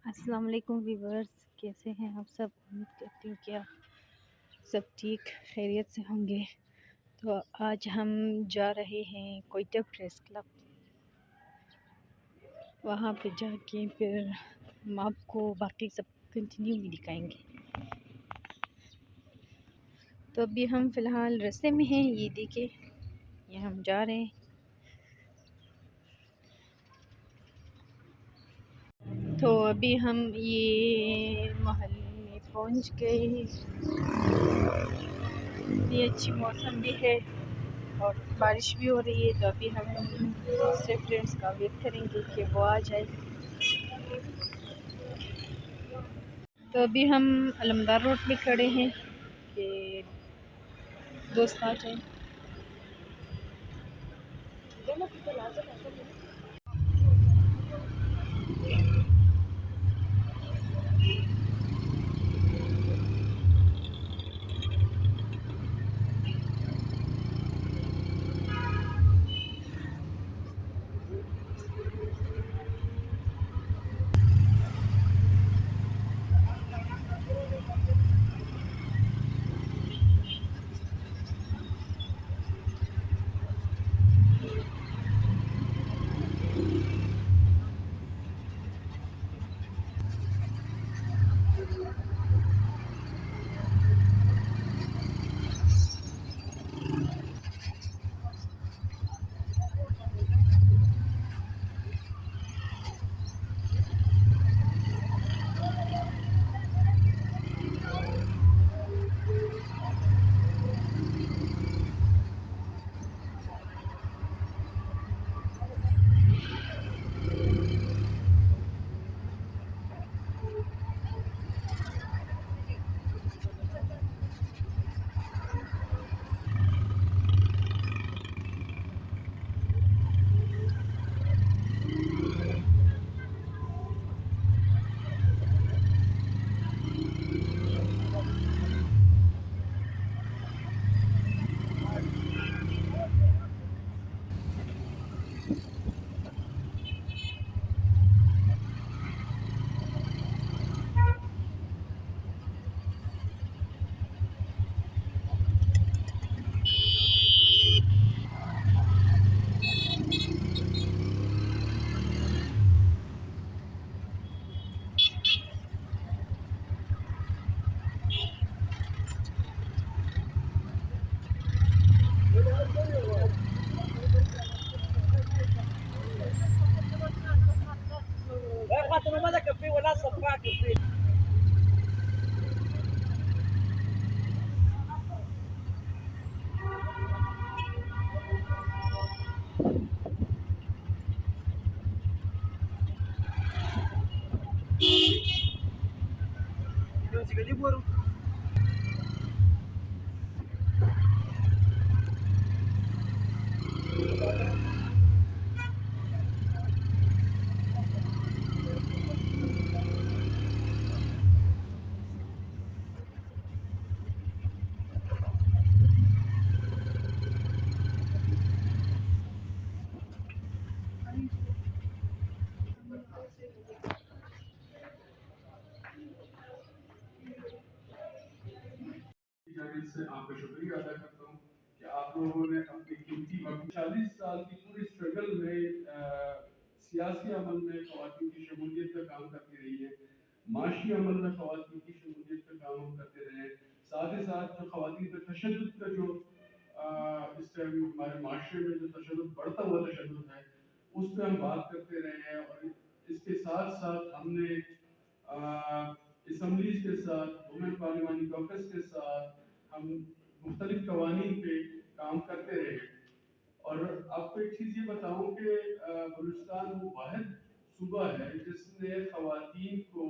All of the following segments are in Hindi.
अस्सलाम वालेकुम व्यूवर्स, कैसे हैं आप सब। उम्मीद करती हूँ कि आप सब ठीक खैरियत से होंगे। तो आज हम जा रहे हैं कोयटा प्रेस क्लब। वहाँ पे जाके फिर हम आपको बाकी सब कंटिन्यू भी दिखाएंगे। तो अभी हम फ़िलहाल रास्ते में हैं, ये देखिए, ये हम जा रहे हैं। तो अभी हम ये मोहल्ले में पहुँच गए। इतनी अच्छी मौसम भी है और बारिश भी हो रही है। तो अभी हम दूसरे फ्रेंड्स का वेट करेंगे कि वो आ जाए। तो अभी हम अलमदार रोड पे खड़े हैं कि दोस्त आ जाए। से आपका शुक्रिया अदा करता हूँ कि आप लोगों ने अपनी कीमती वक्त 40 साल की पूरी स्ट्रगल में सियासी अमल में ख़वातीन की शमूलियत का काम करती रही है, माशी अमल में ख़वातीन की शमूलियत का काम करते रहे हैं। साथ ही साथ जो ख़वातीन पर तशद्दुद का जो इस टाइम हमारे माशरे में जो तशद्दुद बढ़ता हुआ तशद्दुद है, उस पर हम बात करते रहे हैं। और इसके साथ साथ हमने असम्बलीज के साथ, वुमेन पार्लिमानी कॉकस के साथ हम मुख्तलिफ कवानीन पे काम करते रहे। और आपको एक चीज़ ये बताऊं कि बलूचिस्तान वो वाहिद सूबा है जिसने ख़वातीन को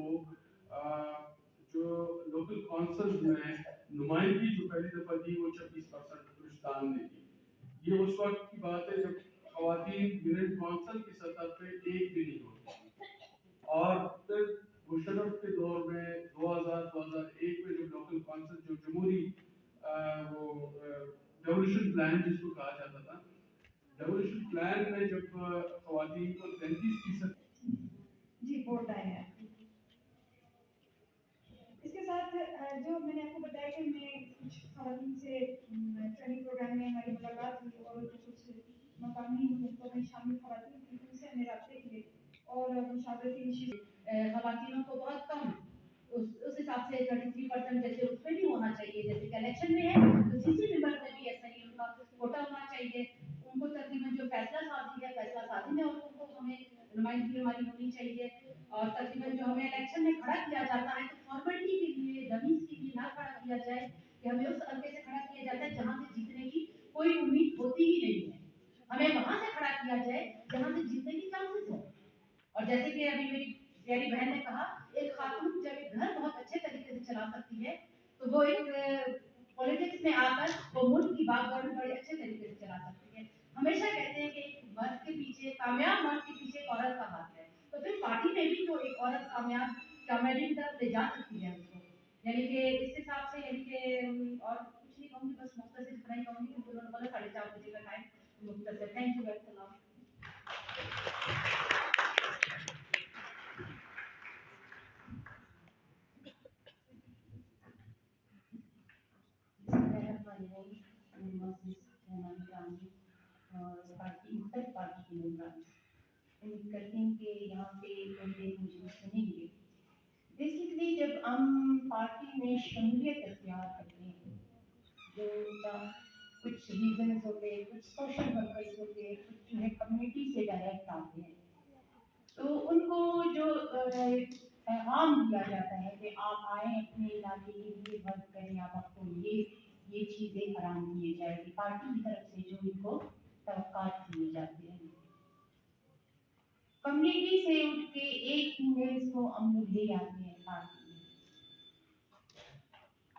जो लोकल कौंसल्स में नुमाइंदगी जो पहली दफ़ा दी वो 26% बलूचिस्तान ने दी। ये उस वक्त की बात है जब ख़वातीन यूनिट कौंसल की सतह पे एक भी नहीं होती। और फिर मुशर्रफ के दौर में 2000-2001 में जब लोकल कौंसिल जो जमहूरी वो डेवोल्यूशन प्लान जिसको कहा जाता था, डेवोल्यूशन प्लान में जब खवातीन को 33% जी वोट आए हैं। थे, मैं कुछ खवातीन से ट्रेनिंग प्रोग्राम में हमारी मुलाकात हुई और कुछ मकामी हुकूमतों में शामिल खवातीन थी, उनसे हमने राब्ते किए और मुशावरती खवातीनों को बहुत कम उस हिसाब से 33% जैसे उसमें भी होना चाहिए, जैसे कलेक्शन में है तो सीसी मेंबर में भी ऐसा ही उनका कोटा होना चाहिए। उनको तकरीबन जो फैसला साजी है, फैसला साजी में उनको हमें नुमाइंदगी हमारी होनी चाहिए। और तकरीबन जो हमें इलेक्शन में खड़ा किया जाता है तो फॉर्मेलिटी के लिए, डमीज के लिए ना खड़ा किया जाए कि हमें उस हल्के से खड़ा किया जाता है जहां से जीतने की कोई उम्मीद होती ही नहीं है। हमें वहां से खड़ा किया जाए जहां से जीतने की चांसेस हो। और जैसे कि अभी मेरी प्यारी बहन ने कहा, एक खातून जब एक घर बहुत अच्छे तरीके से चला सकती है तो वो एक पॉलिटिक्स में आकर वो मुल्क की बात बड़े अच्छे तरीके से चला सकती है। हमेशा कहते हैं कि एक मर्द के पीछे, कामयाब मर्द के पीछे एक औरत का हाथ है, तो फिर पार्टी में भी तो एक औरत कामयाबी की तरफ ले जा सकती है उसको। यानी कि इस हिसाब से, यानी कि और कुछ नहीं कहूँगी, बस मुख्तसर इतना ही कहूँगी क्योंकि उन्होंने बोला 4:30 बजे का टाइम मुख्तसर। Thank you very much. और पार्टी मुख्तलिफ पार्टी के लोग उम्मीद करते हैं कि यहाँ पे लोग मुझे सुनेंगे। बेसिकली जब हम पार्टी में शमूलियत अख्तियार करते हैं, जो कुछ रीजन होते हैं, कुछ सोशल वर्कर्स होते हैं, कुछ जो है कम्युनिटी से डायरेक्ट आते हैं, तो उनको जो पैगाम दिया जाता है कि आप आए अपने इलाके के लिए वर्क करें, आप आपको ये चीज़ें फराहम किए जाएगी पार्टी की तरफ से, जो इनको तवक्कात दिए जाते हैं। कम्युनिटी से उठ के एक फीमेल्स को हम लोग ले आते हैं पार्टी में,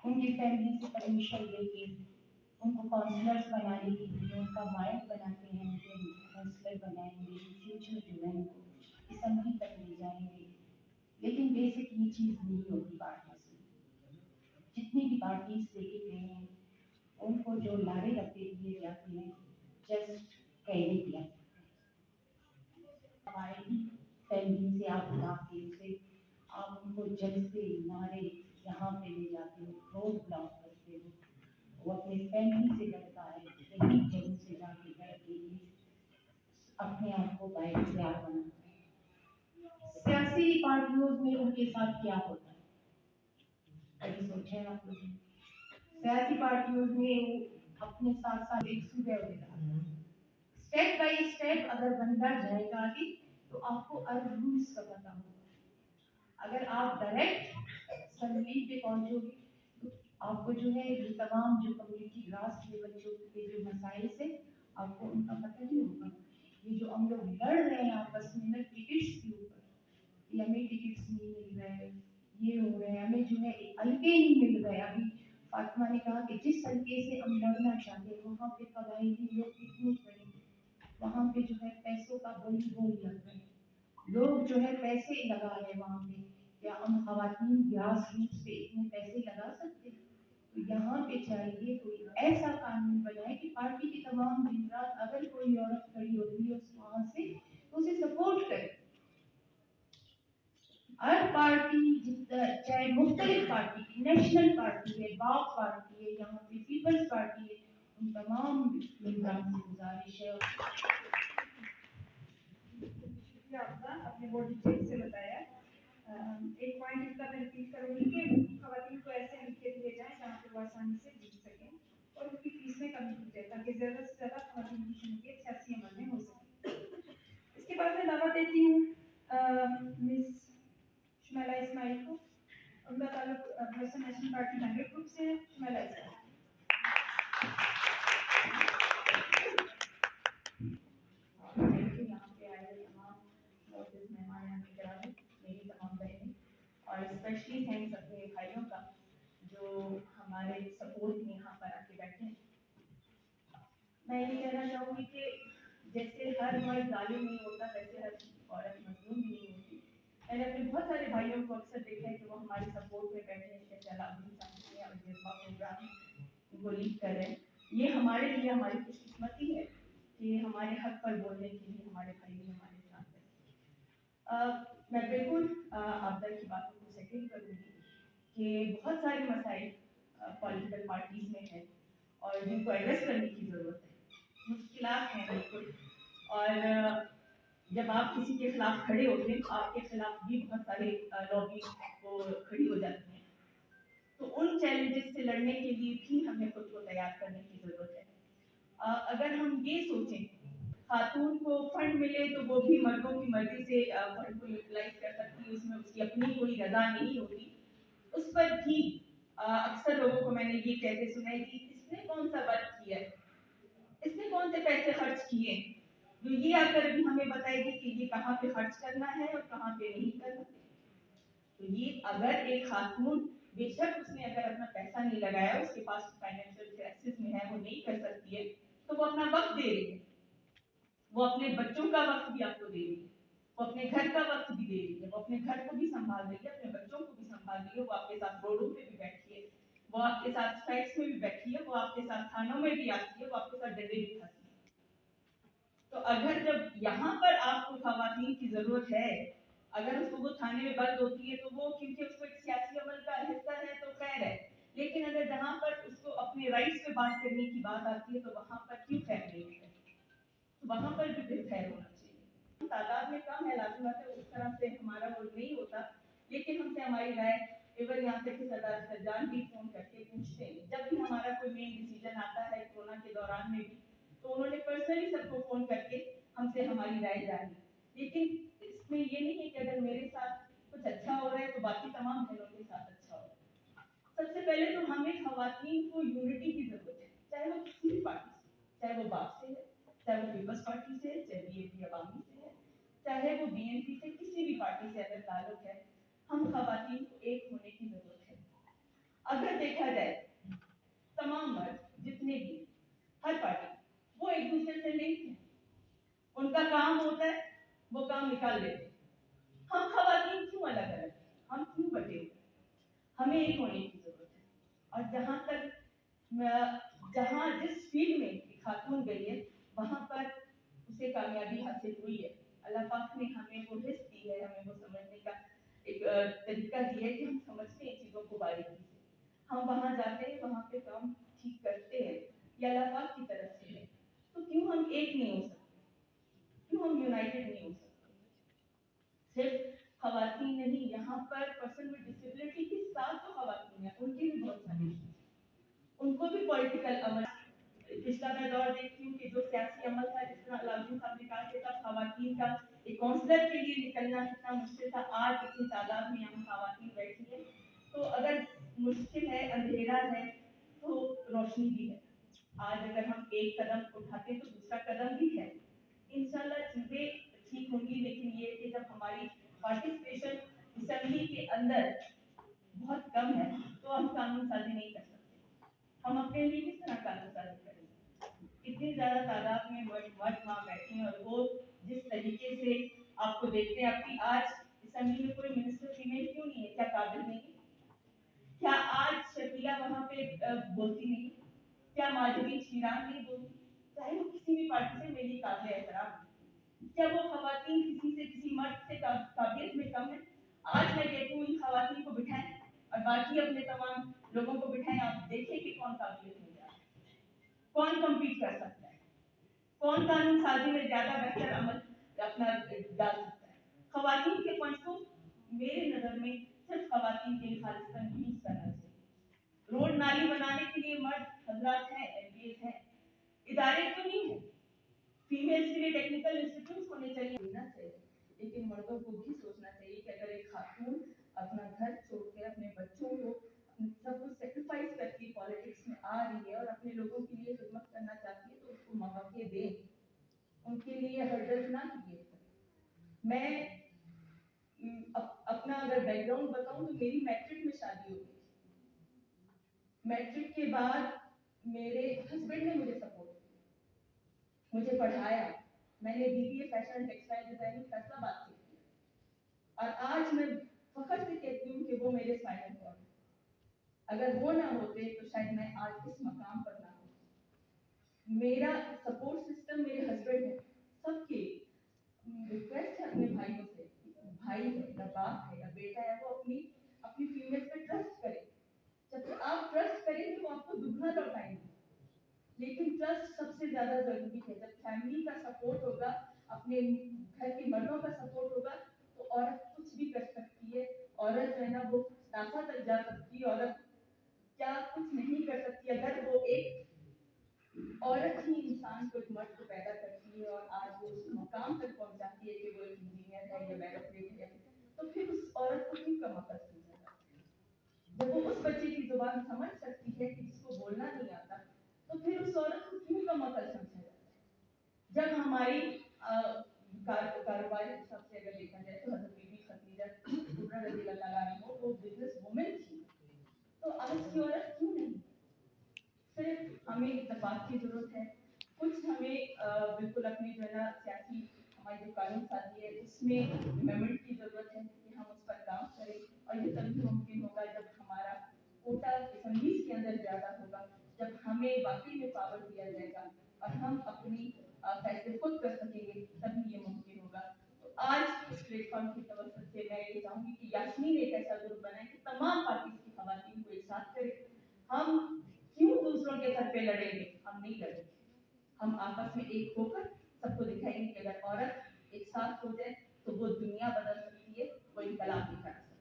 उनकी फैमिली से परमिशन लेके उनको काउंसलर्स बनाने के लिए उनका माइंड बनाते हैं, उनके काउंसलर बनाएंगे, फ्यूचर जो है उनको असम्बली तक ले जाएंगे। लेकिन बेसिक ये चीज़ नहीं होती पार्टीज में। जितनी भी पार्टीज देखे गए हैं उनको जो लारे रखते दिए जाते हैं जस्ट कहने दिया हमारी फैमिली से आप बुलाते उसे, आप उनको जलते नारे यहाँ पे ले जाते हो, रोड ब्लॉक करते हो, वो अपने फैमिली से डरता है, कहीं जगह से जाके घर के लिए अपने आप को बाइख्तियार बनाता है। सियासी पार्टियों में उनके साथ क्या होता है, कभी सोचा है आप लोगों ने? सियासी पार्टियों में अपने साथ साथ एक सूबे वगैरह स्टेप बाय स्टेप अगर बंदा जाएगा आगे तो आपको हर रूल्स का पता होगा। अगर आप डायरेक्ट संगीत पे पहुंचोगे तो आपको जो है ये तमाम जो कम्युनिटी ग्रास के बच्चों के जो मसाइल से आपको उनका पता नहीं होगा। ये जो हम लोग लड़ रहे हैं आपस में ना टिकट्स के ऊपर, ये हमें टिकट्स नहीं मिल रहे, ये हो रहे हैं, हमें जो है हल्के नहीं मिल रहे। अभी फातिमा ने कहा कि जिस हल्के से हम लड़ना चाहते हैं वहाँ पे कबायली लोग कितने खड़े, वहाँ पे जो है पैसों का बोली बोल लग रहा है, लोग जो है पैसे लगा रहे हैं वहाँ पे। क्या हम खवातीन ग्रास रूट्स पे इतने पैसे लगा सकते हैं? तो यहाँ पे चाहिए कोई ऐसा कानून बनाए कि पार्टी की तमाम दिन रात अगर कोई औरत खड़ी होती है उस वहाँ से तो उसे सपोर्ट करे। हर पार्टी चाहे मुख्तलिफ पार्टी की, नेशनल पार्टी है, बाप पार्टी है, यहाँ पे पीपल्स पार्टी है, उन तमाम मेंबरान से गुजारिश है। शुक्रिया आपका, आपने बहुत डिटेल से बताया। एक पॉइंट इसका मैं रिपीट करूंगी कि खवातीन को ऐसे हल्के दिए जाए जहाँ पे वो आसानी से जीत सकें और उनकी फीस में कमी की जाए ताकि ज़्यादा से ज़्यादा खवातीन की शमूलियत सियासी अमल में हो सके। इसके बाद मैं दावा देती हूँ मिस शुमैला इस्माइल को, उनका ताल्लुक Balochistan national party Bangalore group से। शुमैला इस्माइल। थैंक यू यहाँ पे आए हुए तमाम मेहमान यहाँ पे करा मेरी तमाम बहनें, और स्पेशली थैंक्स अपने भाइयों का जो हमारे सपोर्ट में यहाँ पर आके बैठे हैं। मैं ये कहना चाहूँगी कि जैसे हर मर्द जालिम नहीं होता वैसे हर औरत मजलूम भी नहीं होती। मैंने अपने बहुत सारे भाइयों को अक्सर देखा है कि वो हमारे सपोर्ट में बैठे हैं, जैसे अलाउद्दीन साहब और जज्बा प्रोग्राम को लीड कर रहे हैं। ये हमारे लिए हमारी खुशकिस्मती है कि हमारे हक पर बोलने के लिए हमारे भाई भी हमारे साथ हैं। मैं बिल्कुल आपदा की बातों को सेकेंड करूँगी कि बहुत सारे मसाइल पॉलिटिकल पार्टीज में है और जिनको एड्रेस करने की ज़रूरत है। मुश्किलात हैं बिल्कुल। और जब आप किसी के खिलाफ खड़े होते हैं तो आपके खिलाफ भी बहुत सारे लॉबी वो खड़ी हो जाती हैं। तो उन चैलेंजेस से लड़ने के लिए भी हमें खुद को तैयार करने की ज़रूरत है। अगर हम ये सोचें खातून को फंड मिले तो वो भी मर्दों की मर्जी से फंड को यूटिलाइज कर सकती है, उसमें उसकी अपनी कोई रजा नहीं होती, उस पर भी अक्सर लोगों को मैंने ये कहते सुना है कि इसने कौन सा वर्क किया है, इसने कौन से पैसे खर्च किए, जो ये आकर अभी हमें बताएगी कि ये कहाँ पे खर्च करना है और कहाँ पे नहीं करना। तो ये अगर एक खातून बेशक उसने अगर अपना पैसा नहीं लगाया, उसके पास फाइनेंशियल क्राइसिस में है, वो नहीं कर सकती है, तो वो अपना वक्त दे रही है, वो अपने बच्चों का वक्त भी आपको दे रही है, वो अपने घर का वक्त भी दे रही है, वो अपने घर को भी संभाल रही है, अपने बच्चों को भी संभाल रही है, वो आपके साथ रोडों पे भी बैठी है, वो आपके साथ स्ट्राइक्स में भी बैठी है, वो आपके साथ थानों में भी आती है, वो आपके साथ डंडे भी खाती है। तो अगर जब यहाँ पर आपको खवातीन की जरूरत है, अगर उसको वो थाने में बंद होती है तो वो क्योंकि उसको एक सियासी अमल का हिस्सा है तो खैर है, लेकिन अगर जहाँ पर उसको अपने राइट्स पे बात करने की बात आती है तो वहाँ पर क्यों खैर नहीं है, तो वहाँ पर भी फिर खैर होना चाहिए। तादाद में कम है, लाजमी बात है, उस तरह से हमारा वो नहीं होता, लेकिन हमसे हमारी राय एवं यहाँ तक कि सरदार सज्जान भी फोन करके पूछते हैं, जब भी हमारा कोई मेन डिसीजन आता है कोरोना के दौरान में भी, तो उन्होंने पर्सनली सबको फोन करके हमसे हमारी राय जानी। लेकिन इसमें ये नहीं है कि अगर मेरे साथ कुछ अच्छा हो रहा है तो बाकी तमाम बहनों के साथ अच्छा हो रहा है। सबसे पहले तो हमें खवातीन को यूनिटी की जरूरत है, चाहे वो किसी भी पार्टी से, चाहे वो बाप से है, चाहे वो पीपल्स पार्टी से है, चाहे बीएनपी अवामी से है, चाहे वो बीएनपी से किसी भी पार्टी से अगर ताल्लुक है, हम खवातीन को एक होने की जरूरत है। अगर देखा जाए तमाम मर्द जितने भी, हर पार्टी, वो एक दूसरे से लिंक है, उनका काम होता है, वो काम निकाल लेते हैं। हम खवातीन क्यों अलग अलग, हम क्यों बटे हुए, हमें एक होने की जरूरत है। और जहाँ जिस फील्ड में खातून गई है वहां पर उसे कामयाबी हासिल हुई है। अल्लाह पाक ने हमें वो हिस्स दी है, हमें वो समझने का एक तरीका दिया है कि हम समझते हैं चीजों को बारीकी से, हम वहां जाते हैं, वहां पे काम ठीक करते हैं, ये अल्लाह पाक की तरफ से है। तो क्यों हम एक नहीं हो सकते, क्यों हम यूनाइटेड नहीं हो सकते? सिर्फ खवातीन नहीं, यहाँ पर पर्सन विद डिसेबिलिटी के साथ जो खवातीन है उनके भी बहुत सारे, उनको भी पॉलिटिकल अमल, पिछला मैं दौर देखती हूँ कि जो सियासी अमल था, जिस तरह अलाउद्दीन साहब ने कहा कि तब खवातीन का एक काउंसलर के लिए निकलना कितना मुश्किल था, आज इतनी तादाद में हम खवातीन बैठी हैं। तो अगर मुश्किल है, अंधेरा है, तो रोशनी भी है। आज अगर हम एक कदम उठाते तो दूसरा कदम भी है, इंशाल्लाह चीजें ठीक होंगी। लेकिन ये कि जब हमारी पार्टिसिपेशन असेंबली के अंदर बहुत कम है तो हम कानून साजी नहीं कर सकते। हम अपने लिए किस तरह कानून साजी करेंगे? इतनी ज्यादा तादाद में मर्द वहाँ बैठे हैं और वो जिस तरीके से आपको देखते हैं, आपकी आज असेंबली में कोई मिनिस्टर फीमेल क्यों नहीं है? क्या काबिल नहीं है? क्या आज शकीला वहाँ पे बोलती नहीं? क्या माधवी शीरान नहीं बोलती? चाहे वो किसी भी पार्टी से, मेरी काबिल एहतराम। क्या वो खवातीन किसी से, किसी मर्द से काबिलियत में कम है? आज मैं कहती हूँ इन खवातीन को बिठाएं और बाकी अपने तमाम लोगों को बिठाएं, आप देखें कि कौन काबिलियत में जा रहा है, कौन कम्पीट कर सकता है, कौन कानून साजी में ज्यादा बेहतर अमल अपना डाल सकता है। खवातीन के फंड को मेरे नजर में सिर्फ खवातीन के लिए खालिस्तान यूज करना चाहिए। रोड नाली बनाने के लिए मर्द हजरात हैं, एमपीएस हैं, इदारे क्यों नहीं है? फीमेल्स के लिए टेक्निकल इंस्टीट्यूट होने चाहिए, होना चाहिए, लेकिन मर्दों को भी सोचना चाहिए कि अगर एक खातून अपना घर छोड़ के अपने बच्चों को सब कुछ सेक्रीफाइस करके पॉलिटिक्स में आ रही है और अपने लोगों के लिए खिदमत करना चाहती है तो उसको मौके दें, उनके लिए हर्डल ना क्रिएट करें। मैं अपना अगर बैकग्राउंड बताऊं तो मेरी मैट्रिक में शादी हो गई। मैट्रिक के बाद मेरे हस्बैंड ने मुझे सपोर्ट किया, मुझे पढ़ाया, मैंने BBA fashion textile designing Faisalabad से किया और आज मैं फख्र से कहती हूँ कि वो मेरे स्पाइनल कॉर्ड, अगर वो ना होते तो शायद मैं आज इस मकाम पर ना होती। मेरा सपोर्ट सिस्टम मेरे हस्बैंड है। सबके रिक्वेस्ट है अपने भाइयों से, भाई है या बाप है या बेटा है, वो अपनी अपनी फीमेल पे ट्रस्ट करे। जब आप ट्रस्ट करें ज़्यादा ज़रूरी है। जब फैमिली का सपोर्ट होगा, अपने घर के मर्दों का सपोर्ट होगा, तो औरत कुछ भी कर सकती है। औरत जो है ना वो नासा तक जा सकती है। औरत क्या कुछ नहीं कर सकती अगर वो एक औरत ही इंसान को, एक मर्द को पैदा करती है और आज वो उस मुकाम तक पहुंचाती है कि वो एक इंजीनियर है या बैरिस्टर है, तो फिर उस औरत को क्यों कम अकल समझा जाता है? जब वो उस बच्चे की जुबान समझ सकती है कि जिसको बोलना नहीं आता, तो फिर उस औरत को क्यों कम अकल समझा जाता है? जब हमारी कारोबारी हिसाब से अगर देखा जाए तो हज़रत बीबी खदीजा कुबरा रज़ियल्लाहु ताला अन्हा वो बिजनेस वुमेन थी, तो आज की औरत क्यों नहीं? सिर्फ हमें इत्तेफाक की जरूरत है। कुछ हमें बिल्कुल अपनी जो है ना सियासी हमारी जो कानून साजी है उसमें अमेंडमेंट की जरूरत है कि हम उस पर काम करें, और ये तभी मुमकिन होगा जब हमारा कोटा असेंबलीज के अंदर ज़्यादा होगा, जब हमें वाकई में पावर दिया जाएगा और हम अपनी फैसले खुद कर सकेंगे, तभी ये मुमकिन होगा। तो आज इस प्लेटफॉर्म की तवज्जो से मैं ये चाहूँगी कि यास्मीन एक ऐसा ग्रुप बनाए कि तमाम पार्टी की खवातीन को एक साथ करें। हम क्यों दूसरों के सर पे लड़ेंगे? हम नहीं लड़ेंगे। हम आपस में एक होकर सबको दिखाएंगे कि अगर औरत एक साथ हो जाए तो वो दुनिया बदल सकती है, वो इनकलाब दिखा सकती है।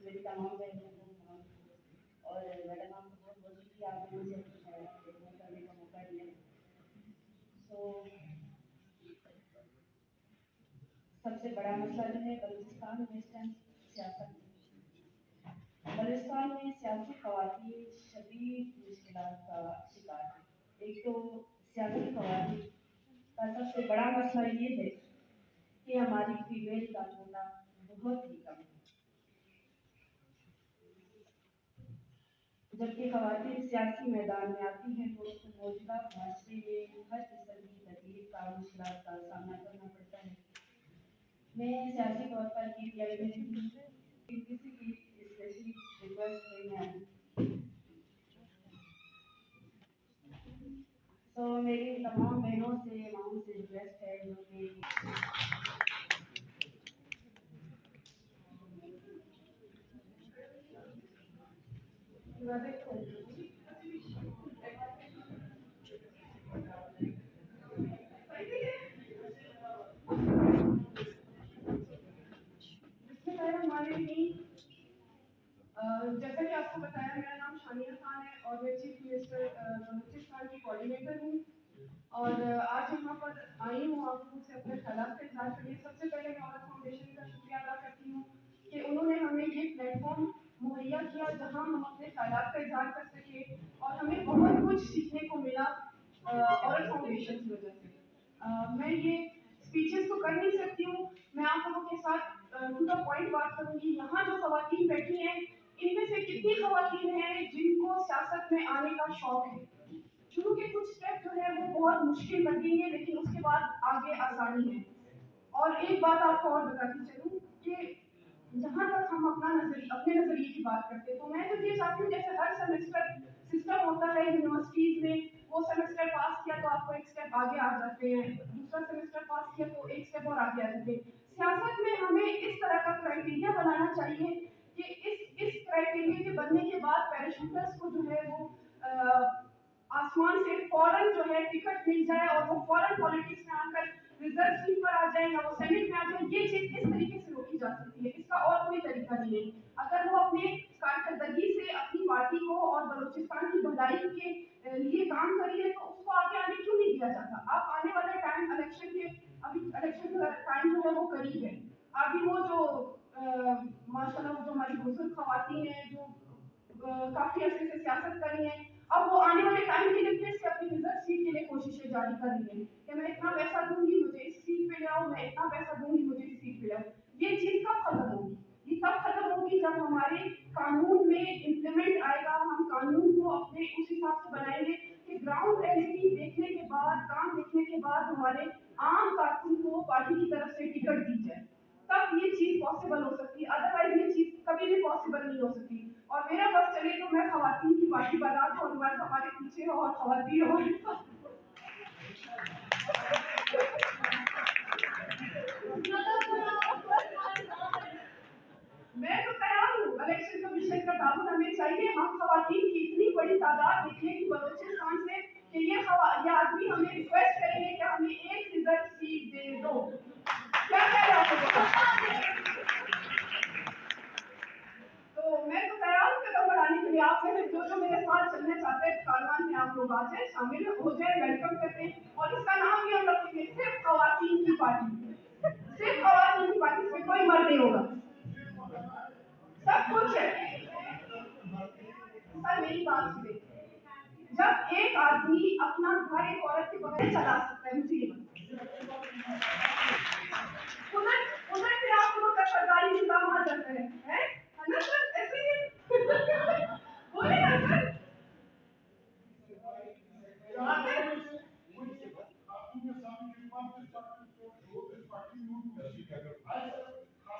मेरी तमाम बहनों को और मैडम आपको बहुत बहुत शुक्रिया, आपने मुझे अपनी हैरत देखने करने का मौका दिया। तो सबसे बड़ा मसला जो है बलूचिस्तान में इस टाइम सियासत। बलूचिस्तान में सियासी खवातीन शदीद मुश्किलात का शिकार है। एक तो सियासी खवातीन का सबसे बड़ा मसला ये है कि हमारी फीमेल का कोटा बहुत ही कम है। जबकि खवातीन सियासी मैदान में आती हैं तो उसको मौजूदा माशरे में हर किस्म की तकलीफ का, मुश्किलात का सामना करना पड़ता है। मैं सियासी तौर पर PTI में किसी की स्पेशली रिक्वेस्ट नहीं आई, तो मेरी तमाम बहनों से माओं से रिक्वेस्ट है जो कि जैसा कि आपको बताया, मेरा नाम शानिया खान है और मैं चीफ मिनिस्टर बलूचिस्तान की कोऑर्डिनेटर हूँ। और आज यहाँ पर आई हूँ आप मुझसे अपने ख्यालात का इजहार करिए। सबसे पहले मैं औरत फाउंडेशन का शुक्रिया अदा करती हूँ कि उन्होंने हमें ये प्लेटफॉर्म मुहैया किया जहाँ हम अपने ख्यालात का इजहार कर सके, और हमें बहुत कुछ सीखने को मिला औरत फाउंडेशन की वजह से। मैं ये स्पीचेस तो कर नहीं सकती हूँ, मैं आप लोगों के साथ टू द पॉइंट बात करूंगी। यहाँ जो खवातीन बैठी हैं, इनमें से कितनी खवातीन हैं जिनको सियासत में आने का शौक है? शुरू के कुछ स्टेप जो है वो बहुत मुश्किल लगेंगे, लेकिन उसके बाद आगे आसानी है। और एक बात आपको और बताती चलूं कि जहाँ तक हम अपने नजरिए की बात करते हैं, तो मैं तो ये चाहती हूँ जैसे हर सेमेस्टर सिस्टम होता है यूनिवर्सिटीज में, वो सेमेस्टर पास किया तो आपको एक स्टेप आगे आ जाते हैं, दूसरा सेमेस्टर पास किया तो एक स्टेप और आगे आ जाते हैं। सियासत में हमें इस तरह का क्राइटेरिया बनाना चाहिए कि इस क्राइटेरिया के बनने के बाद पैराशूटर्स को जो है वो आसमान से फौरन जो है टिकट मिल जाए और वो फौरन पॉलिटिक्स में आकर रिजर्व सीट पर आ जाए या वो सेनेट में आ जाए। ये चीज इस तरीके से रोकी जा सकती है, इसका और कोई तरीका नहीं है। अगर वो अपने कारकर्दगी से अपनी पार्टी को और बलूचिस्तान की भलाई के लिए काम करी है तो उसको आगे आने क्यों नहीं दिया जाता? आप आने वाले टाइम इलेक्शन के, अभी इलेक्शन का टाइम जो है वो करीब है। अभी वो जो माशाल्लाह जो हमारी बुजुर्ग खवातीन हैं जो काफी अर्से से सियासत कर रही हैं, अब वो आने वाले टाइम के लिए फिर से अपनी रिजर्व सीट के लिए कोशिशें जारी कर रही है कि मैं इतना पैसा दूंगी मुझे इस सीट पे ले आओ, मैं इतना पैसा दूंगी मुझे इस सीट पे ले आओ। ये चीज कब खत्म होगी? ये तब खत्म होगी जब हमारे कानून में इम्प्लीमेंट आएगा, हम कानून को अपने उस हिसाब से बनाएंगे कि ग्राउंड रियलिटी देखने के बाद, काम देखने के बाद हमारे आम कारकुन को पार्टी की तरफ से टिकट दी जाए, तब ये चीज पॉसिबल हो सकती है। अदरवाइज ये चीज कभी भी पॉसिबल नहीं हो सकती। और मेरा बस चले तो मैं खवातीन की पार्टी बना दूं और मर्द हमारे पीछे हो और खवातीन हमारे साथ। इलेक्शन कमीशन का ताबन हमें चाहिए। हम खवातीन की इतनी बड़ी तादाद देखने की बलूचिस्तान से कि ये आदमी हमें रिक्वेस्ट करेंगे कि हमें एक रिजर्व सीट दे दो। क्या कह रहे हैं? तो मैं तो तैयार हूँ कदम बढ़ाने के लिए। आप में से जो मेरे साथ चलना चाहते हैं कारवान में, आप लोग आ जाए, शामिल हो जाए, वेलकम करते हैं। और इसका नाम भी हम रखेंगे सिर्फ खवातीन की पार्टी। सिर्फ खवातीन की पार्टी, इसमें कोई मर्द नहीं होगा, सब कुछ है। सर मेरी बात सुनिए, जब एक आदमी अपना घर एक औरत के बगैर चला सकता है, मुझे ये उधर फिर आप लोग का सरकारी निजाम आ जाता है ना सर? ऐसे ही बोले ना सर।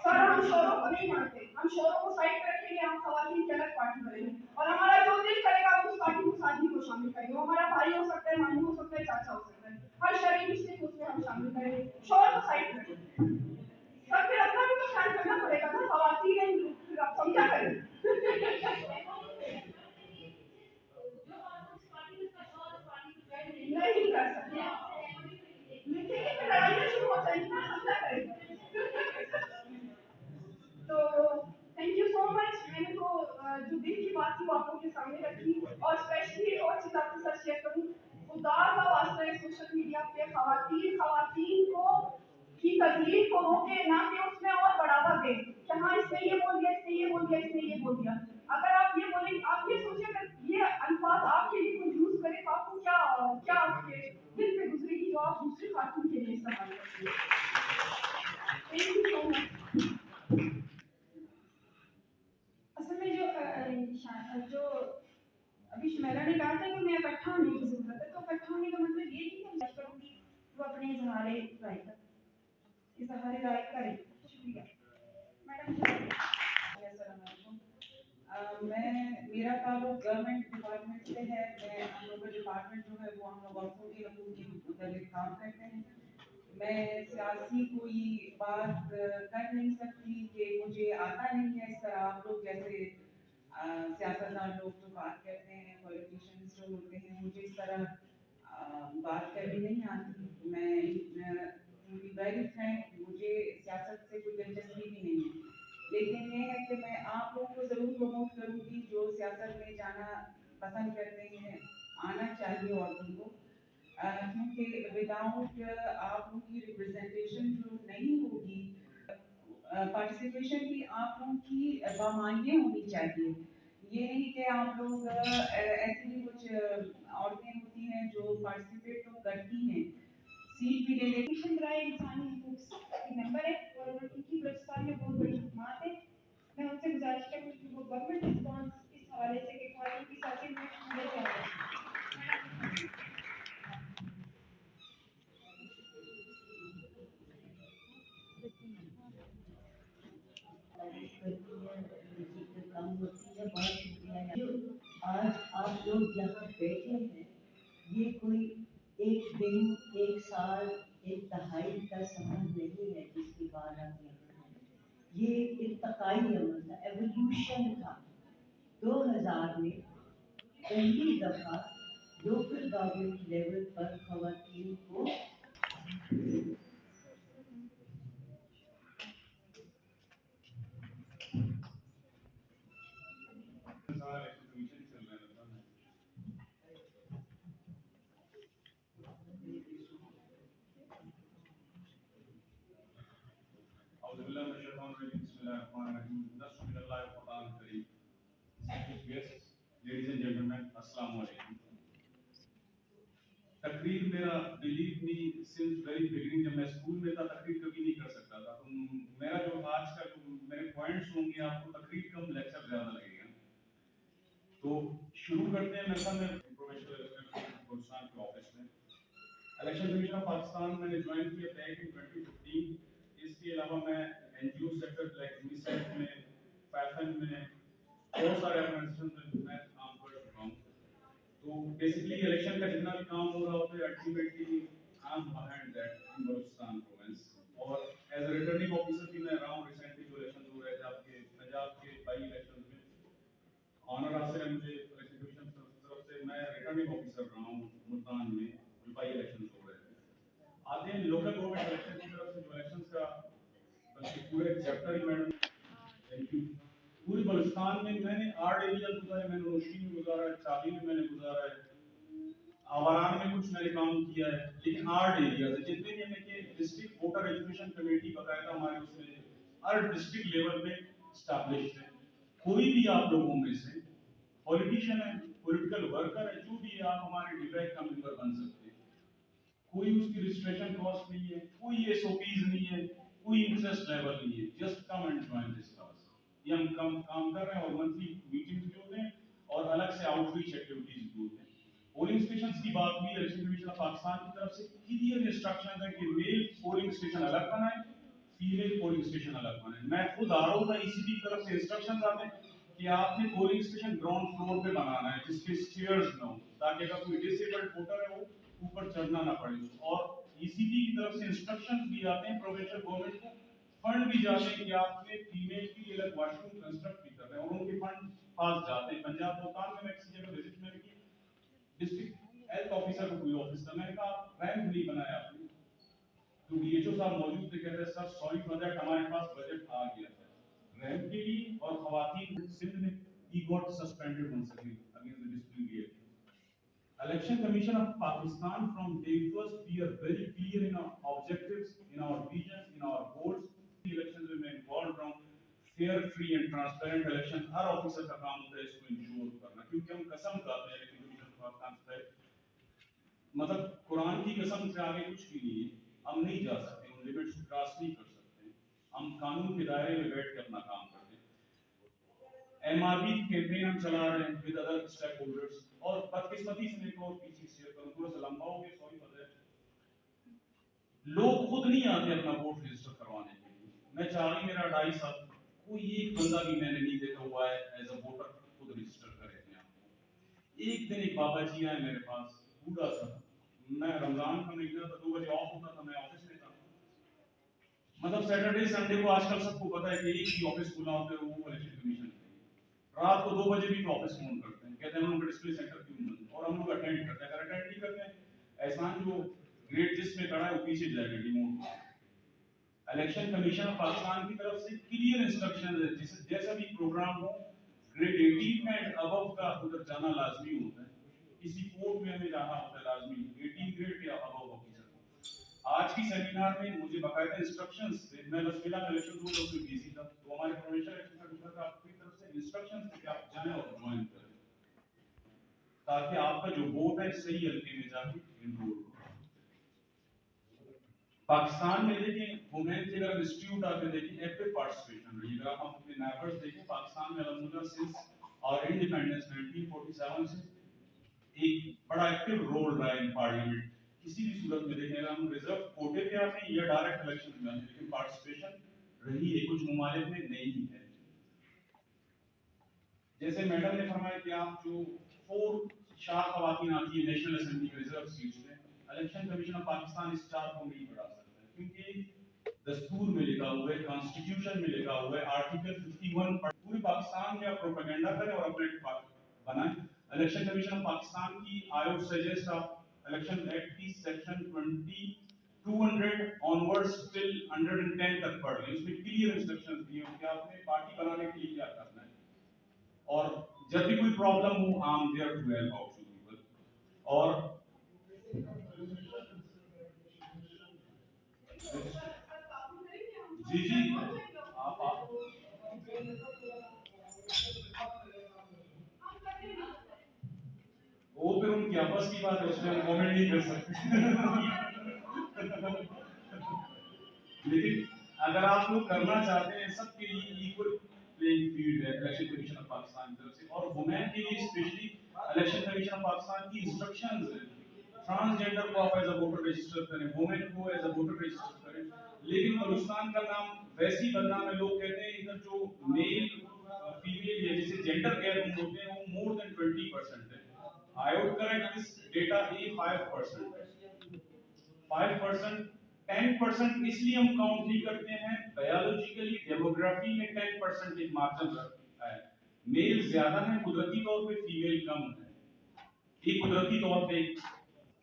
सर हम शोरों को नहीं मानते, हम शोरों को साइड पे रखेंगे, हम खवातीन की अलग पार्टी बनेंगे और हमारा जो दिल करेगा उस पार्टी में उस आदमी को शामिल करेंगे। वो हमारा भाई हो सकता है, मामू हो सकता है, चाचा हो सकता है, हर शरीर रिश्ते को उसमें हम शामिल करेंगे। शोर को साइड पे सर, फिर अपना भी तो ख्याल करना पड़ेगा ना, खवातीन हैं, फिर आप समझा करें। नहीं कर सकते, लेकिन फिर लड़ाइयाँ शुरू हो जाएंगी ना, समझा करें। तो थैंक यू सो मच। मैंने तो जो दिल की बात थी वो आप लोगों के सामने रखी और स्पेशली और चीज आपके साथ शेयर करूँ। खुदा का वास्ता है, सोशल मीडिया पे खवातीन को की तकलीफ को रोके, ना कि उसमें और बढ़ावा दे कि हाँ इसने ये बोल दिया, इसने ये बोल दिया, इसने ये बोल दिया। अगर आप ये बोलेंगे, आप ये सोचिए अगर ये अल्फाज आपके लिए कोई यूज करे तो आपको क्या क्या आपके दिल पे गुजरेगी जो आप दूसरे खातून के लिए इस्तेमाल करते हैं। Thank you so much. असल में जो अभी शुमेला ने कहा था कि मैं इकट्ठा होने की जरूरत है, तो इकट्ठा होने का मतलब ये नहीं कि मैं करूँगी वो अपने इजहार राय करें। शुक्रिया मैडम। मैं मेरा ताल्लुक गवर्नमेंट डिपार्टमेंट से है। मैं हम लोग का डिपार्टमेंट जो है वो हम लोग औरतों के हकूक़ के मुताबिक काम करते हैं। मैं सियासी कोई बात कर नहीं सकती कि मुझे आता नहीं है। इस तरह आप लोग जैसे सियासतदान लोग जो बात करते हैं, पॉलिटिशियंस जो होते हैं, मुझे इस तरह बात करनी नहीं आती। मैं वेरी फ्रैंक, मुझे सियासत से कोई दिलचस्पी भी नहीं है। लेकिन ये है कि मैं आप लोगों को ज़रूर प्रमोट करूँगी जो सियासत में जाना पसंद करते हैं, आना चाहिए औरतों को, क्योंकि विदाउट आप लोगों की रिप्रेजेंटेशन जो नहीं होगी, पार्टिसिपेशन भी आप लोगों की बामानिए होनी चाहिए। ये नहीं कि आप लोग ऐसी भी कुछ औरतें होती हैं जो पार्टिसिपेट तो करती हैं, सीट भी ले लेती मिशन ड्राइव इंसानी हकूक की मेंबर है और उनकी बलूचिस्तान में बहुत बड़ी खिदमत है। मैं उनसे गुजारिश करूँगी कि वो गवर्नमेंट रिस्पॉन्स इस हवाले से कि ख्वातीन की सियासी में शमूलियत करें। आज आप लोग यहाँ बैठे हैं, ये कोई एक दिन, एक साल, एक दहाई का संबंध नहीं है जिसकी बात आप यहाँ हैं। ये एक इर्तकाई अमल था, एवोल्यूशन था। 2000 में पहली दफा लोकल गवर्नमेंट लेवल पर खवातीन को Ladies and gentlemen, अस्सलाम वालेकुम। तकरीर मेरा believe me since very beginning, जब मैं स्कूल में था तकरीर कभी नहीं कर सकता था। तो मेरा जो आज का जो मेरे पॉइंट्स होंगे आपको तकरीर कम लेक्चर ज़्यादा लगेगा। तो शुरू करते हैं। मैं प्रोफेसर बलूचिस्तान के ऑफिस में इलेक्शन कमीशन ऑफ पाकिस्तान मैंने ज्वाइन किया बैक इन 2015। इसके अलावा मैं एनजीओ सेक्टर लाइक यूनिसेफ में, फैफन में, बहुत सारे ऑर्गेनाइजेशन में मैं काम कर चुका हूँ। तो बेसिकली इलेक्शन का जितना भी काम हो रहा होता है ultimately I am behind that in Balochistan province. और एज अ रिटर्निंग ऑफिसर भी मैं रहा हूँ। रिसेंटली जो इलेक्शन हो रहे थे आपके पंजाब के by election local government election की तरफ से जो इलेक्शंस का बल्कि पूरे chapter he madam thank you पूरे बलुचिस्तान में मैंने 8 एरिया गुजारे मैंने रोशनी में गुजारा है चाबी में मैंने गुजारा है आवारान में कुछ मैंने काम किया है लेकिन 8 एरिया है जितने भी हमने के डिस्ट्रिक्ट वोटर एजुकेशन कमेटी बकायदा हमारे उसमें हर डिस्ट्रिक्ट लेवल पे स्टैब्लिश्ड है कोई भी आप लोगों में से पॉलिटिशियन है पॉलिटिकल वर्कर है जो भी है आप हमारे डिबेट का मेंबर बन सकते हैं कोई उसकी रजिस्ट्रेशन कॉस्ट नहीं है कोई एसओपीज नहीं है कोई इंटरेस्ट लेवल नहीं है just come and join this class ये हम काम कर रहे हैं और मंथली मीटिंग्स भी होते हैं और अलग से आउटरीच एक्टिविटीज भी होते हैं पोलिंग स्टेशन की बात हुई इलेक्शन कमीशन ऑफ पाकिस्तान की तरफ से क्लियर इंस्ट्रक्शन है कि मेल पोलिंग स्टेशन अलग बनाए फीमेल पोलिंग स्टेशन अलग बनाए मैं खुद आ रहा हूँ ईसीबी की तरफ से इंस्ट्रक्शन आते हैं कि आपने पोलिंग स्टेशन ग्राउंड फ्लोर पे बनाना है जिसके स्टेयर्स ना हो ताकि अगर कोई डिसेबल्ड वोटर है वो ऊपर चढ़ना ना पड़े और ईसीबी की तरफ से इंस्ट्रक्शन भी आते हैं प्रोविंशियल गवर्नमेंट को फंड भी जाते हैं कि आपने फीमेल के लिए अलग वॉशरूम कंस्ट्रक्ट भी कर रहे हैं और उनके फंड पास जाते हैं पंजाब मुल्तान में मैं किसी जगह विजिट में की डिस्ट्रिक्ट हेल्थ ऑफिसर को कोई ऑफिस था मैंने कहा रैंप नहीं बनाया आपने तो डीएचओ साहब मौजूद थे कहते हैं सर सॉरी फॉर दैट हमारे पास बजट आ गया था रैंप के लिए और खवातीन सिंध में he got suspended once again against the disciplinary act Election Commission of Pakistan from day first we are very clear in our objectives, in our vision, in our goals. Elections में मैं involved रहा हूँ, fair, free and transparent election her officer का काम होता है इसको इंश्योर करना क्योंकि हम कसम खाते हैं Election Commission of Pakistan से मतलब कुरान की कसम से आगे कुछ भी नहीं है हम नहीं जा सकते उन लिमिट्स क्रॉस नहीं कर सकते हम कानून के दायरे में बैठ के अपना काम करते हैं एमआरबी कैंपेन हम चला रहे हैं विद अदर स्टेक होल्डर्स और बदकिस्मती से मैं और पीछे शेयर करूं थोड़ा सा लंबा हो गया सॉरी फॉर दैट लोग खुद नहीं आते अपना वोट रजिस्टर करवाने के लिए मैं चाह रही मेरा 2.5 साल कोई एक बंदा भी मैंने नहीं देखा हुआ है एज अ वोटर खुद रजिस्टर करे अपने आप को एक दिन एक बाबा जी आए मेरे पास बूढ़ा सा मैं रमजान का महीना था 2 बजे ऑफ होता था मैं ऑफिस में था मतलब सैटरडे संडे को आजकल सबको पता है कि एक ही ऑफिस खुला होता है वो इलेक्शन कमीशन रात को 2 बजे भी तो ऑफिस फोन करते हैं कहते हैं हम लोग डिस्प्ले सेंटर क्यों बंद और हम लोग अटेंड करते हैं अगर अटेंड नहीं करते हैं एहसान जो ग्रेड जिसमें खड़ा है वो पीछे जाएगा remote election commission of Pakistan की तरफ से क्लियर इंस्ट्रक्शन है जैसा भी प्रोग्राम हो ग्रेड 18 एंड अबव का उधर जाना लाजमी होता है किसी कोर्ट में हमें जाना होता है लाजमी 18 ग्रेड या अबव ऑफिसर आज की सेमिनार में मुझे बाकायदा इंस्ट्रक्शंस थे मैं बस फिलहाल इलेक्शन रूल और बिजी था तो हमारे प्रोविंशियल इलेक्शन ऑफिसर का आपकी तरफ से इंस्ट्रक्शंस थे कि आप जाएं और ज्वाइन करें ताकि आपका जो वोट है सही हल्के में जाके इनरोल हो पाकिस्तान में देखें वुमेन के अगर इंस्टीट्यूट आके देखें एक्टिव पार्टिसिपेशन रही अगर आप अपने नेबर्स देखें पाकिस्तान में अल्हम्दुलिल्लाह सिंस और इंडिपेंडेंस 1947 से एक बड़ा एक्टिव रोल रहा है इन पार्लियामेंट किसी भी सूरत में देखें हम रिजर्व कोटे पे आते हैं या डायरेक्ट इलेक्शन में आते हैं लेकिन पार्टिसिपेशन रही है कुछ ममालिक में नहीं है जैसे मैडम ने फरमाया कि आप जो 4 शाह खवातीन आती है नेशनल असेंबली के रिजर्व सीट्स में इलेक्शन कमीशन ऑफ पाकिस्तान इस 4 को नहीं बढ़ा सकता क्योंकि दस्तूर में लिखा हुआ है कॉन्स्टिट्यूशन में लिखा हुआ है आर्टिकल 51 पूरे पाकिस्तान में आप प्रोपेगेंडा करें और अपने बनाएं इलेक्शन कमीशन ऑफ पाकिस्तान की आयोग सजेस्ट आप इलेक्शन एक्ट की सेक्शन 200 ऑनवर्ड्स टिल 110 तक पढ़ लें उसमें क्लियर इंस्ट्रक्शंस दिए हैं कि आपने पार्टी बनाने के लिए क्या करना है और जब भी कोई प्रॉब्लम हो I am there to help out you people और जी जी आप वो फिर उनकी आपस की बात है उसमें हम कमेंट नहीं कर सकते लेकिन अगर आप लोग करना चाहते हैं सबके लिए इक्वल प्लेइंग फील्ड है इलेक्शन कमीशन ऑफ पाकिस्तान की तरफ से और वुमेन के लिए specially election commission of Pakistan की इंस्ट्रक्शंस हैं ट्रांसजेंडर को आप एज अ वोटर रजिस्टर करें वुमेन को एज अ वोटर रजिस्टर करें लेकिन बलूचिस्तान का नाम वैसे ही बदनाम है लोग कहते हैं इधर जो मेल फीमेल या जिसे जेंडर गैर होते हैं वो मोर देन 20% है I would correct this data A 5%. 5%, 10% इसलिए हम काउंट नहीं करते हैं बायोलॉजिकली डेमोग्राफी में 10% एक मार्जिन रखा है मेल ज्यादा है कुदरती तौर पे फीमेल कम है ये कुदरती तौर पे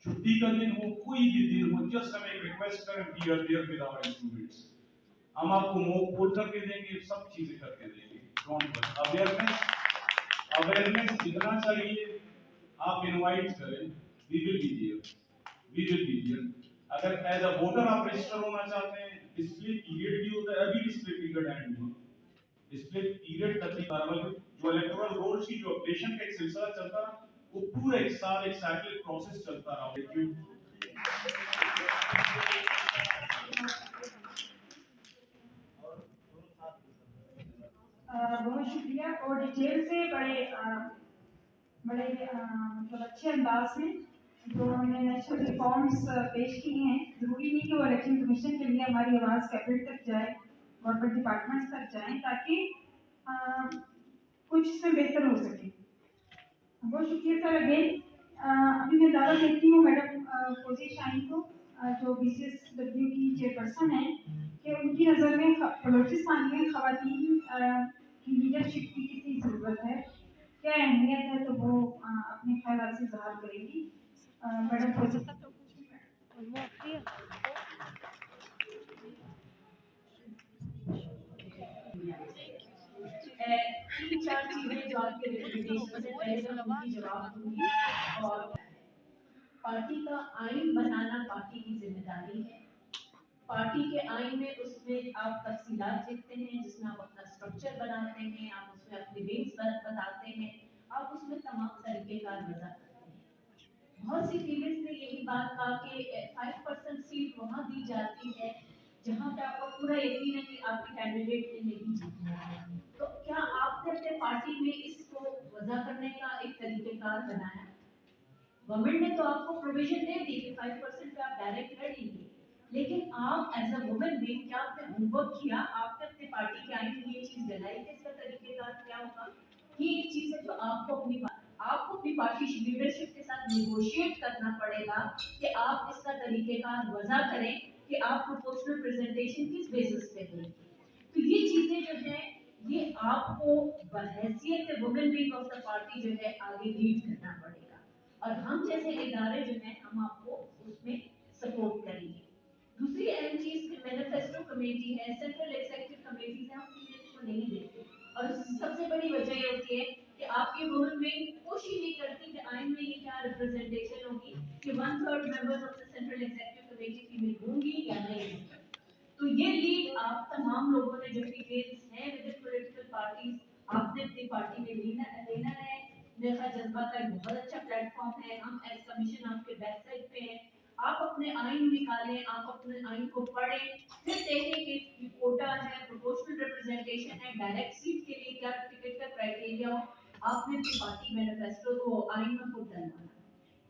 छुट्टी का दिन हो, कोई भी दिन हो, जस्ट हमें एक रिक्वेस्ट करें, we are there with our students. हम आपको मुंह खोल करके देंगे, सब चीजें करके देंगे। Don't worry. अवेयरनेस जितना चाहिए आप इनवाइट करें, we will be there, we will be there. अगर एज अ वोटर आप रजिस्टर होना चाहते हैं, डिस्प्ले पीरियड भी होता है, अभी डिस्प्ले पीरियड एंड हुआ, डिस्प्ले पीरियड तक ही जो इलेक्टोरल रोल्स की जो अपडेशन का एक सिलसिला चलता रहा, वो पूरा एक साल एक साइक्लिक प्रोसेस चलता रहा। बहुत शुक्रिया और डिटेल से बड़े मतलब अच्छे अंदाज में जो हमने नेशनल रिफॉर्म्स पेश किए हैं। ज़रूरी नहीं कि वो इलेक्शन कमीशन के लिए हमारी आवाज़ कैबिनेट तक जाए, गवर्नमेंट डिपार्टमेंट्स तक जाए, ताकि कुछ इसमें बेहतर हो सके। बहुत शुक्रिया सर अगेन। अभी मैं दावा देती हूँ मैडम फौजी शाहीन को, जो BCSW की चेयरपर्सन है, कि उनकी नज़र में बलोचिस्तान में ख़वातीन की लीडरशिप की कितनी ज़रूरत है, क्या अहमियत है, तो वो अपने ख्याल से इजहार करेंगी। मैडम फौजी। तीन चार चीजें जो आपके रिकमेंडेशन से पहले मैं उनकी जवाब दूंगी। और पार्टी का आइन बनाना पार्टी की जिम्मेदारी है। पार्टी के आइन में उसमें आप तफसीलात लिखते हैं, जिसमें आप अपना स्ट्रक्चर बनाते हैं, आप उसमें अपने विंग्स बताते हैं, आप उसमें तमाम तरीकेकार वजह करते हैं। बहुत सी फीमेल्स ने यही बात कहा कि 5% सीट वहाँ दी जाती है जहाँ पे आपको पूरा यकीन है कि आपके कैंडिडेट ने नहीं जीतना है। तो क्या आपने अपने पार्टी में इसको वजह करने का एक तरीकेकार बनाया? गवर्नमेंट ने तो आपको प्रोविजन दे दी कि 5% पे आप डायरेक्ट लड़ेंगे, लेकिन आप एज अ वुमेन बीइंग क्या आपने होमवर्क किया? आपने अपने पार्टी के आइन में ये चीज डलाई कि इसका तरीकेकार क्या होगा? ये एक चीज है जो आपको अपनी पार्टी लीडरशिप के साथ नेगोशिएट करना पड़ेगा कि आप इसका तरीकेकार वजह करें कि आप प्रोपोर्शनल प्रेजेंटेशन किस बेसिस पे देंगे। तो ये चीजें जो है ये आपको बहैसियत women wing of the party जो है आगे लीड करना पड़ेगा, और हम जैसे इदारे जो हैं हम आपको उसमें सपोर्ट करेंगे। दूसरी अहम चीज मैनिफेस्टो कमेटी है, सेंट्रल एग्जीक्यूटिव कमेटीज है, हम फीमेल्स को नहीं देते, और सबसे बड़ी वजह ये होती है कि आपकी वुमेन विंग कोशिश नहीं करती कि आइन में ये क्या रिप्रेजेंटेशन होगी कि 1/3 members of the central executive committee female होंगी या नहीं होंगी। तो ये लीड आप तमाम लोगों ने जो फीमेल्स हैं विद पॉलिटिकल पार्टीज, आपने अपनी पार्टी में लेना है। मेरा जज्बा का एक बहुत अच्छा प्लेटफॉर्म है, हम एज कमीशन आपके बैक साइड पे हैं। आप अपने आइन निकालें, आप अपने आइन को पढ़ें, फिर देखें कि कोटा है, प्रोपोर्शनल रिप्रेजेंटेशन है, डायरेक्ट सीट के लिए क्या टिकट का क्राइटेरिया हो। आपने अपनी पार्टी मैनिफेस्टो को आइन में खुद डलवाना,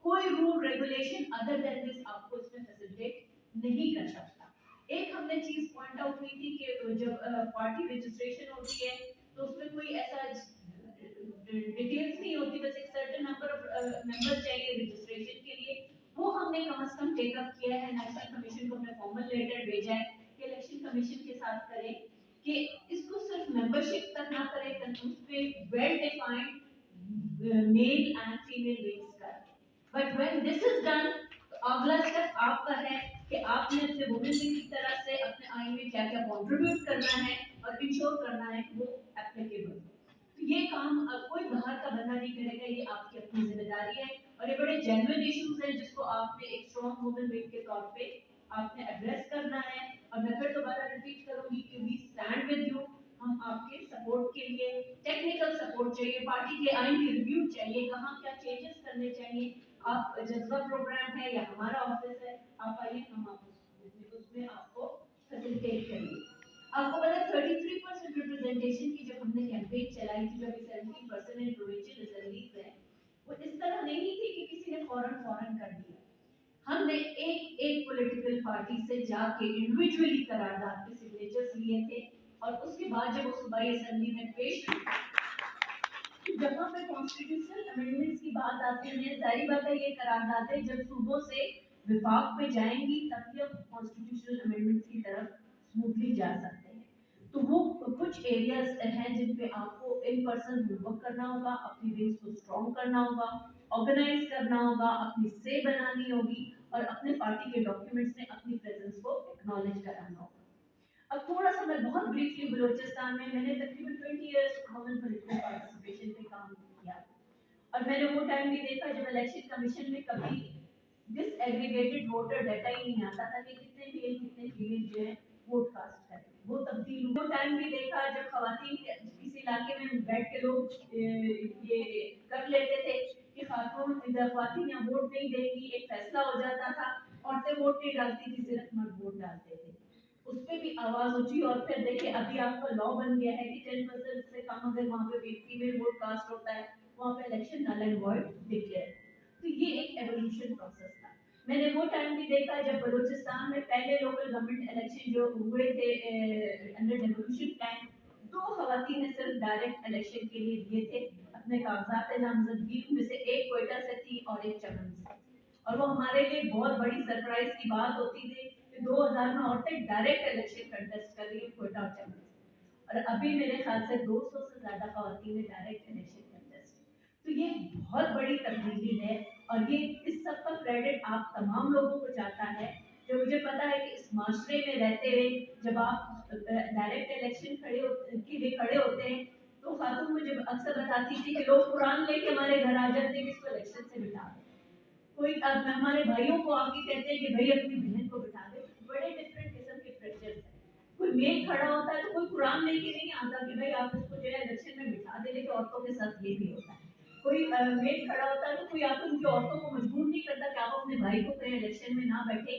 कोई rule regulation other than this आपको इसमें फैसिलिटेट नहीं कर सकता। एक हमने चीज पॉइंट आउट की थी कि जब पार्टी रजिस्ट्रेशन होती है तो उसमें कोई ऐसा डिटेल्स नहीं होती, बस एक सर्टेन नंबर ऑफ मेंबर्स चाहिए रजिस्ट्रेशन के लिए। वो हमने कम से कम टेकअप किया है, नेशनल कमीशन को हमने फॉर्मल लेटर भेजा है कि इलेक्शन कमीशन के साथ करें कि इसको सिर्फ मेंबरशिप तक ना करें, उस पे well defined male and female wings का। But when this is done, अगला स्टेप आपका है कि आपने अपने वुमेन की तरफ से अपने आइन में क्या क्या कंट्रीब्यूट करना है और इंश्योर करना है कि वो एप्लीकेबल हो। तो ये काम कोई बाहर का बंदा नहीं करेगा, ये आपकी अपनी जिम्मेदारी है, और ये बड़े जेन्युइन इश्यूज हैं जिसको आपने एक स्ट्रॉन्ग वुमेन विंग के तौर पे आपने एड्रेस करना है। और मैं फिर दोबारा रिपीट करूंगी कि वी स्टैंड विद यू, हम आपके सपोर्ट के लिए टेक्निकल सपोर्ट चाहिए, पार्टी के आइन की रिव्यू चाहिए, कहाँ क्या चेंजेस करने चाहिए। आप जज्बा प्रोग्राम है या हमारा ऑफिस है, आप आइए, हम आपको उसमें आपको फैसिलिटेट करेंगे। आपको पता है 33% रिप्रेजेंटेशन की जब हमने कैंपेन चलाई थी, जो अभी 17% इन प्रोविंशियल असेंबलीज है, वो इस तरह नहीं थी कि किसी ने फौरन कर दिया। हमने एक एक पॉलिटिकल पार्टी से जाके इंडिविजुअली करारदाद पे सिग्नेचर्स लिए थे, और उसके बाद जब वो सूबाई असेंबली में पेश जहाँ पे कॉन्स्टिट्यूशनल अमेंडमेंट्स की बात आती है, जाहिर बात है ये करारदादें जब सूबों से विफाक पे जाएंगी तभी हम कॉन्स्टिट्यूशनल अमेंडमेंट्स की तरफ स्मूथली जा सकते हैं। तो वो कुछ एरियाज हैं जिन पे आपको इन पर्सन होमवर्क करना होगा, अपनी विंग्स को स्ट्रॉन्ग करना होगा, ऑर्गेनाइज करना होगा, अपनी से बनानी होगी और अपने पार्टी के डॉक्यूमेंट्स में अपनी प्रेजेंस को एक्नॉलेज कराना होगा। अब थोड़ा सा मैं बहुत ब्रीफली बलूचिस्तान में मैंने तकरीबन 20 इयर्स कॉमन पॉलिटिकल पार्टिसिपेशन पे काम किया और मैंने वो टाइम भी देखा जब इलेक्शन कमीशन में कभी डिसएग्रीगेटेड वोटर डाटा ही नहीं आता था कि कितने मेल कितने फीमेल जो है वोट कास्ट करें। वो तब्दील वो टाइम भी देखा जब खवातीन किसी इलाके में बैठ के लोग ये कर लेते थे कि खातून खवातीन या वोट नहीं देंगी, एक फैसला हो जाता था, औरतें वोट नहीं डालती थी, सिर्फ मर्द वोट डालते थे। उस पर भी आवाज उठी और फिर देखिए अभी आपका लॉ बन गया है कि 10% से कम अगर वहाँ पे फीमेल वोट कास्ट होता है वहाँ पे election null and void declare. तो ये एक एवोल्यूशन प्रोसेस था। मैंने वो टाइम भी देखा जब बलूचिस्तान में पहले लोकल गवर्नमेंट इलेक्शन जो हुए थे अंडर डेवोल्यूशन प्लान, 2 खवातीन ने सिर्फ डायरेक्ट इलेक्शन के लिए दिए थे अपने कागजात नामजदगी में से, एक क्वेटा से थी और एक चमन से। और वो हमारे लिए बहुत बड़ी सरप्राइज की बात होती थी कि 2000 में औरतें डायरेक्ट इलेक्शन कंटेस्ट कर रही है क्वेटा और चमन से, और अभी मेरे ख्याल से 200 से ज्यादा खवातीन ने डायरेक्ट इलेक्शन कंटेस्ट। तो ये बहुत बड़ी तब्दीली है और ये इस सब का क्रेडिट आप तमाम लोगों को जाता है। जो मुझे पता है कि इस माशरे में रहते हुए जब आप डायरेक्ट इलेक्शन के लिए खड़े होते हैं तो खातून मुझे अक्सर बताती थी कि लोग कुरान लेके हमारे घर आ जाते हैं कि इसको इलेक्शन से बिठा दें। कोई हमारे भाइयों को आके कहते हैं कि भाई अपनी बहन को बिठा दे। बड़े डिफरेंट किस्म के प्रेशर्स हैं। कोई मेल खड़ा होता है तो कोई कुरान लेके नहीं आता कि भाई आप इसको जो है इलेक्शन में बिठा दे, लेकिन औरतों के साथ ये भी होता है। कोई मेल खड़ा होता है तो कोई आकर उनकी औरतों को मजबूर नहीं करता कि आप अपने भाई को कहीं इलेक्शन में ना बैठे,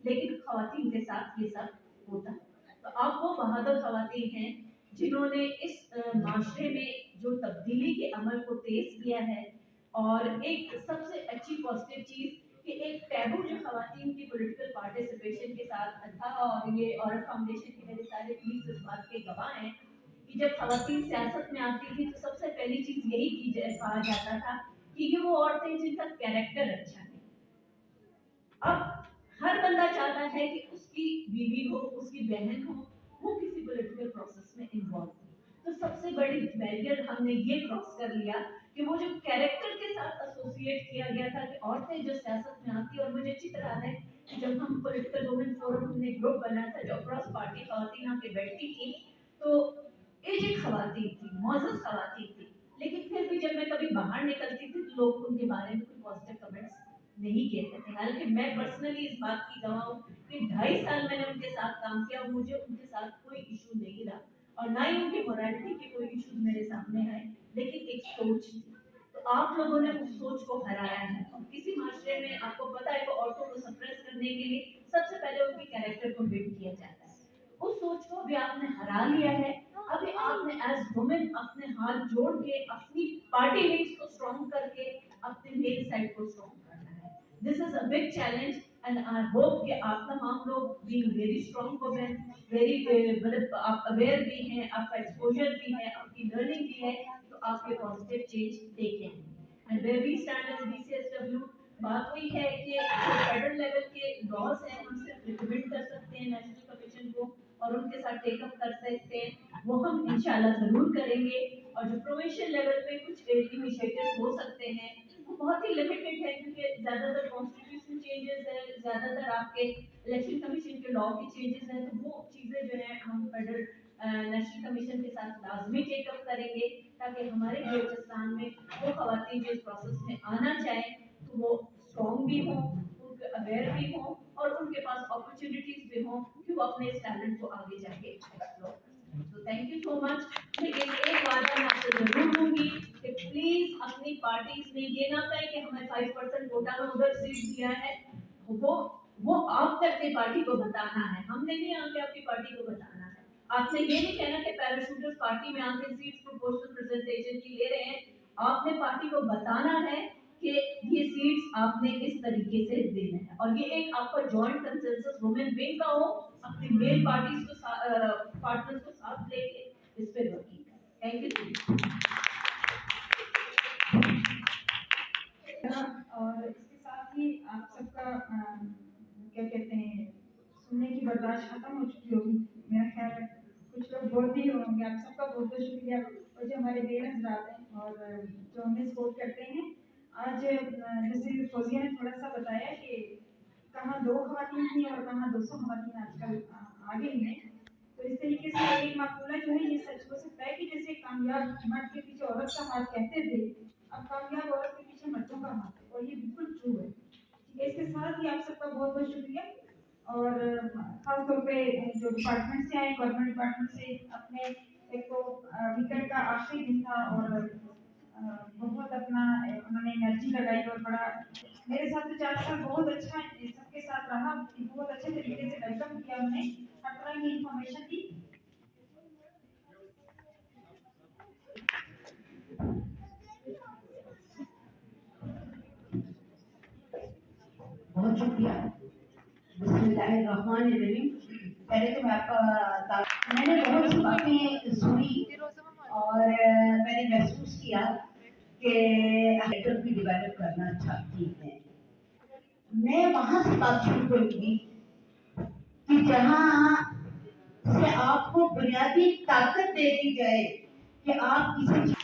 लेकिन खवातीन के साथ ये सब होता है। तो आप वो बहादुर खवातीन हैं जिन्होंने इस माशरे में जो तब्दीली के अमल को तेज किया है। और एक सबसे अच्छी पॉजिटिव चीज कि एक टैबू जो खवातीन की पॉलिटिकल पार्टिसिपेशन के साथ था, और ये औरत फाउंडेशन के मेरे सारे प्लीज इस बात के गवाह हैं कि जब खवातीन सियासत में आती थी तो सबसे पहली चीज यही कहा जाता था कि ये वो औरतें जिनका कैरेक्टर अच्छा है। अब हर बंदा चाहता है कि उसकी बीवी हो, उसकी बहन हो, वो किसी पॉलिटिकल प्रोसेस में इन्वॉल्व हो। तो सबसे बड़ी बैरियर हमने ये क्रॉस कर लिया कि वो जो कैरेक्टर के साथ एसोसिएट किया गया था कि औरतें जो सियासत में आती, और मुझे अच्छी तरह है कि जब हम पॉलिटिकल वुमेन फोरम ने ग्रुप बनाया था जो अक्रॉस पार्टी खवातीन आके बैठती थी, तो एजेड खवातीन थी, मौजूद खवातीन थी, लेकिन फिर भी जब मैं कभी बाहर निकलती थी तो लोग उनके बारे में कुछ पॉजिटिव कमेंट्स नहीं कहते थे। हालांकि मैं पर्सनली इस बात की गवाह हूँ कि 2.5 साल मैंने उनके साथ काम किया, मुझे उनके साथ कोई इशू नहीं रहा और ना ही उनकी मोरालिटी के कोई इश्यूज मेरे सामने आए, लेकिन एक सोच थी। तो आप लोगों ने उस सोच को हराया है। और किसी माशरे में आपको पता है कि औरतों को सप्रेस करने के लिए सबसे पहले उनके कैरेक्टर को बिल्ड किया जाता है। उस सोच को भी आपने हरा लिया है। अभी आपने एज वुमेन अपने हाथ जोड़ के अपनी पार्टी विंग्स को स्ट्रॉन्ग करके अपने मेल साइड को स्ट्रॉन्ग करना है। This is a big challenge and I hope कि आप तमाम लोग being very strong women, very मतलब आप अवेयर भी हैं, आपका एक्सपोजर भी है, आपकी लर्निंग भी है, तो आप ये पॉजिटिव चेंज देखें। And where we stand as BCSW, बात हुई है कि फेडरल लेवल के लॉज हैं, हम सिर्फ रिकमेंड कर सकते हैं नेशनल कमीशन को और उनके साथ टेकअप कर सकते हैं, वो हम इंशाल्लाह जरूर करेंगे। और जो प्रोविंशियल लेवल पे कुछ इनिशिएटिव हो सकते हैं वो बहुत ही लिमिटेड है, क्योंकि ज्यादातर कॉन्स्टिट्यूशन चेंजेस है, ज्यादातर आपके इलेक्शन कमीशन के लॉ के चेंजेस हैं, तो वो चीजें जो है हम फेडरल नेशनल कमीशन के साथ लाजमी टेकअप करेंगे ताकि हमारे बलूचिस्तान में वो खवातीन जो इस प्रोसेस में आना चाहें तो वो स्ट्रॉन्ग भी हों, उनके अवेयर भी हों और उनके पास अपॉर्चुनिटीज भी हों कि वो अपने इस टैलेंट को आगे जाके एक्सप्लोर करें। तो थैंक यू सो मच। लेकिन एक वादा मैं आपसे जरूर दूंगी कि प्लीज अपनी पार्टीज में ये ना कहें कि हमें 5% कोटा में उधर सीट दिया है, वो आपने अपनी पार्टी को बताना है, हमने नहीं आके आपकी पार्टी को बताना है। आपने ये नहीं कहना कि पैराशूटर्स पार्टी में आके सीट्स प्रोपोर्शनल प्रेजेंटेशन की ले रहे हैं, आपने पार्टी को बताना है कि ये सीट्स आपने इस तरीके से देना है। और ये एक आपका जॉइंट कंसेंसस वुमेन विंग का हो, अपनी मेल पार्टीज को पार्टनर्स को साथ लेके इस पे वर्किंग करें। Thank you. और इसके साथ ही आप सबका क्या कहते हैं सुनने की बर्दाश्त खत्म हो चुकी होगी मेरा ख्याल है। कुछ लोग बोल भी होंगे। आप सबका बहुत बहुत शुक्रिया और जो हमारे बेनज़रात हैं और जो हमें सपोर्ट करते हैं। आज जहाँ 200 खवातीन आजकल आ गई हैं, तो इस तरीके से एक मकबूला जो है ये सच हो सकता है कि जैसे कामयाब मर्द के पीछे औरत का हाथ कहते थे, अब कामयाब औरत के पीछे मर्दों का हाथ है, और ये बिल्कुल ट्रू है। ठीक है, इसके साथ ही आप सबका बहुत बहुत शुक्रिया, और खासतौर पे जो डिपार्टमेंट से आए, गवर्नमेंट डिपार्टमेंट से, अपने एक तो वीकेंड का आखिरी दिन था और बहुत अपना उन्होंने एनर्जी लगाई और बड़ा मेरे साथ तो 4 साल बहुत अच्छा सबके साथ रहा, बहुत अच्छे तरीके से वेलकम किया उन्होंने, हर तरह की इंफॉर्मेशन दी। बहुत शुक्रिया। बिस्मिल्लाहिर्रहमानिर्रहीम। पहले तो मैं आपका मैंने बहुत सी बातें सुनी और मैंने महसूस किया कि नेटवर्क भी डेवलप करना चाहती हैं। मैं वहां से बात शुरू करूंगी कि जहां से आपको बुनियादी ताकत दे दी जाए कि आप किसी